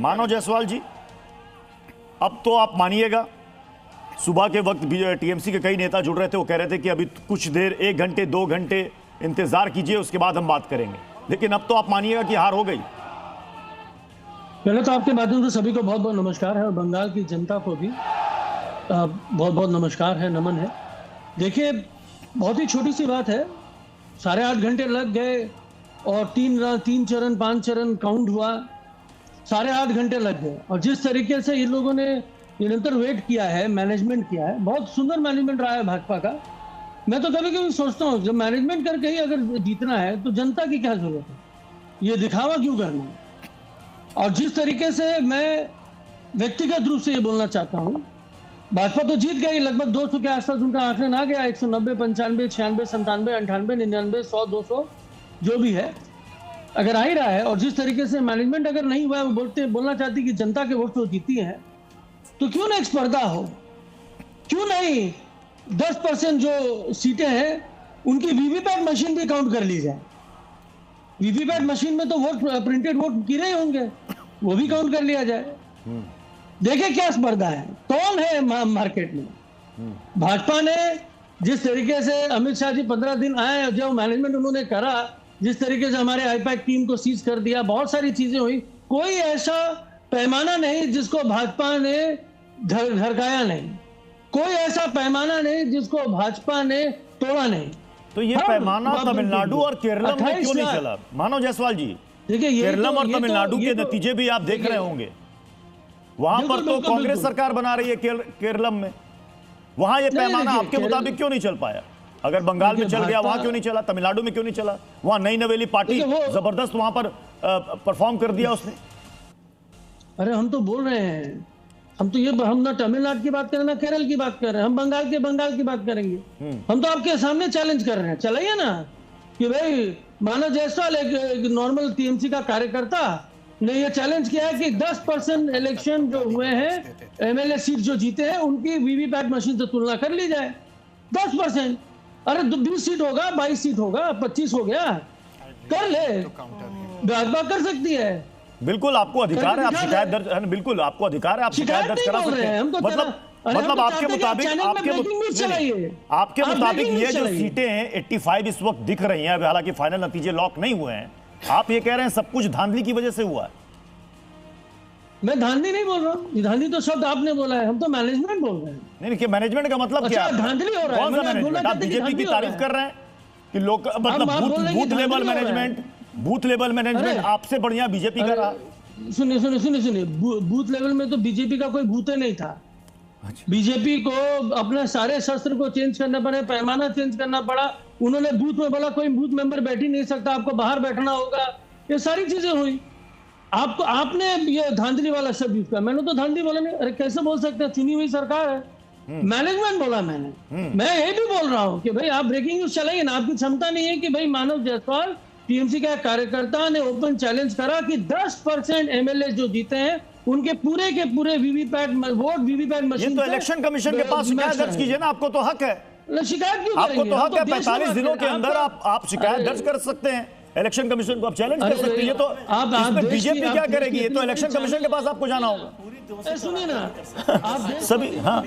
मानव जायसवाल जी, अब तो आप मानिएगा, सुबह के वक्त भी टीएमसी के कई नेता जुड़ रहे थे, वो कह रहे थे कि अभी कुछ देर 1 घंटे 2 घंटे इंतजार कीजिए, उसके बाद हम बात करेंगे, लेकिन अब तो आप मानिएगा कि हार हो गई। पहले तो आपके माध्यम से सभी को बहुत बहुत नमस्कार है और बंगाल की जनता को भी बहुत बहुत नमस्कार है, नमन है। देखिए, बहुत ही छोटी सी बात है, 8.5 घंटे लग गए और 3 चरण 5 चरण काउंट हुआ, 8.5 घंटे लग गए। और जिस तरीके से इन लोगों ने निरंतर वेट किया है, मैनेजमेंट किया है, बहुत सुंदर मैनेजमेंट रहा है भाजपा का। मैं तो कभी कभी सोचता हूँ, जब मैनेजमेंट करके ही अगर जीतना है तो जनता की क्या जरूरत है, ये दिखावा क्यों करना है। और जिस तरीके से मैं व्यक्तिगत रूप से ये बोलना चाहता हूँ, भाजपा तो जीत गई, लगभग 200 के आसपास उनका आंकड़न आ गया, 190, 95, 96, 97, 98, 99, 100, 200 जो भी है, अगर आ ही रहा है। और जिस तरीके से मैनेजमेंट अगर नहीं हुआ है, वो बोलना चाहती कि जनता के वोट से जीती है, तो क्यों ना एक स्पर्धा हो, क्यों नहीं 10% जो सीटें हैं उनकी वीवीपैट मशीन भी काउंट कर ली जाए। वीवीपैट मशीन में तो वोट, प्रिंटेड वोट गिरे ही होंगे, वो भी काउंट कर लिया जाए। देखिए क्या स्पर्धा है, कौन है मार्केट में। भाजपा ने जिस तरीके से अमित शाह जी 15 दिन आए, जो मैनेजमेंट उन्होंने करा, जिस तरीके से हमारे आईपैक टीम को सीज कर दिया, बहुत सारी चीजें हुई, कोई ऐसा पैमाना नहीं जिसको भाजपा ने धरकाया नहीं, कोई ऐसा पैमाना नहीं जिसको भाजपा ने तोड़ा नहीं। तो ये पैमाना तमिलनाडु और केरलम में क्यों नहीं चला मानव जायसवाल जी? देखिए, केरलम और तमिलनाडु के नतीजे भी आप देख रहे होंगे, वहां पर तो कांग्रेस सरकार बना रही है केरलम में, वहां ये पैमाना आपके मुताबिक क्यों नहीं चल पाया? अगर बंगाल में चल गया, वहां क्यों नहीं चला? तमिलनाडु में क्यों नहीं चला? वहां नई नवेली पार्टी जबरदस्त वहां पर परफॉर्म कर दिया उसने। अरे हम तो बोल रहे हैं, हम ना तमिलनाडु की बात कर रहे हैं, ना केरल की बात कर रहे हैं, हम बंगाल की बात करेंगे। हम तो आपके सामने चैलेंज कर रहे हैं, चलाइए ना, कि भाई मानव जायसवाल एक नॉर्मल टीएमसी का कार्यकर्ता ने ये चैलेंज किया है कि 10% इलेक्शन जो हुए हैं, एमएलए सीट जो जीते हैं, उनकी वीवीपैट मशीन से तुलना कर ली जाए। 10%, अरे 20 सीट होगा, 22 सीट होगा, 25 हो गया, कर ले, भाजपा कर सकती है। बिल्कुल आपको अधिकार है, आप शिकायत दर्ज, बिल्कुल आपको अधिकार है, आप शिकायत दर्ज करा सकते हैं। मतलब आपके मुताबिक ये जो सीटें हैं 85 इस वक्त दिख रही हैं, हालांकि फाइनल नतीजे लॉक नहीं हुए हैं, आप ये कह रहे हैं सब कुछ धांधली की वजह से हुआ है? मैं धांधली नहीं बोल रहा हूँ, धांधली तो शब्द आपने बोला है, हम तो मैनेजमेंट बोल रहे हैं। नहीं, मैनेजमेंट का मतलब क्या है? धांधली हो रहा है, कौन सा मैनेजमेंट? आप बीजेपी की तारीफ कर रहे हैं कि लोग, मतलब बूथ लेवल मैनेजमेंट आपसे बढ़िया बीजेपी का रहा। सुनिए, बूथ लेवल में तो बीजेपी का कोई बूथ नहीं था। बीजेपी को अपने सारे शस्त्र को चेंज करना पड़े, पैमाना चेंज करना पड़ा। उन्होंने बूथ में बोला कोई बूथ मेंबर बैठ ही नहीं सकता, आपको बाहर बैठना होगा, ये सारी चीजें हुई। आपने ये धांधली वाला शब्द यूज किया, मैंने तो धांधली बोला नहीं। अरे कैसे बोल सकते हैं, चुनी हुई सरकार है, मैनेजमेंट बोला मैंने। मैं ये भी बोल रहा हूँ कि भाई आप ब्रेकिंग न्यूज चलाइए ना, आपकी क्षमता नहीं है कि भाई मानव जायसवाल टीएमसी का कार्यकर्ता ने ओपन चैलेंज करा कि 10% एमएलए जो जीते हैं उनके पूरे के पूरे वीवीपैट मशीन। ये तो इलेक्शन कमीशन के पास शिकायत दर्ज कीजिए ना, आपको तो हक है। शिकायत क्यों आपको तो हक है, 45 दिनों के अंदर आप शिकायत दर्ज कर सकते हैं इलेक्शन कमीशन को, आप चैलेंज कर सकते हैं। तो इसमें बीजेपी क्या करेगी? ये तो इलेक्शन कमीशन के पास आपको जाना होगा। सुनिए ना, आप सभी, हाँ।